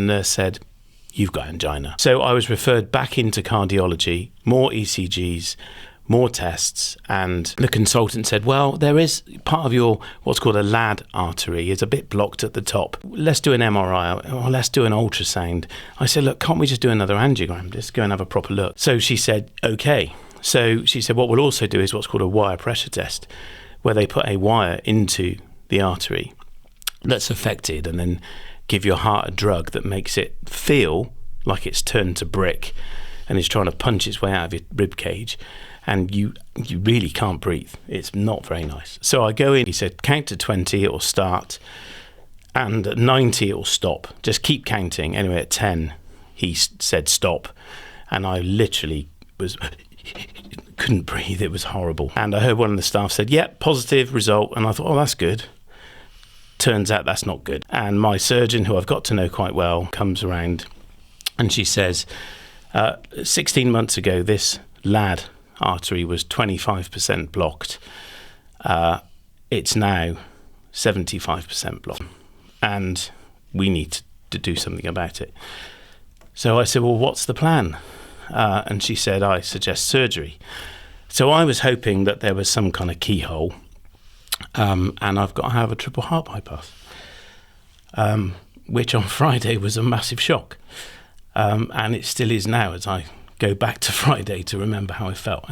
nurse said, "You've got angina." So I was referred back into cardiology, more ECGs, more tests, and the consultant said, well, there is part of your what's called a LAD artery is a bit blocked at the top. Let's do an MRI or let's do an ultrasound. I said, look, can't we just do another angiogram? Just go and have a proper look. So she said, okay. So she said, what we'll also do is what's called a wire pressure test, where they put a wire into the artery that's affected and then give your heart a drug that makes it feel like it's turned to brick and is trying to punch its way out of your rib cage. And you really can't breathe. It's not very nice. So I go in, he said, count to 20, it will start. And at 90, it will stop. Just keep counting. Anyway, at 10, he said stop. And I literally couldn't breathe. It was horrible. And I heard one of the staff said, yep, positive result. And I thought, oh, that's good. Turns out that's not good. And my surgeon, who I've got to know quite well, comes around and she says, 16 months ago, this lad artery was 25% blocked. It's now 75% blocked, and we need to do something about it. So I said, well, what's the plan? And she said, I suggest surgery. So I was hoping that there was some kind of keyhole, and I've got to have a triple heart bypass, which on Friday was a massive shock. And it still is now as I go back to Friday to remember how I felt.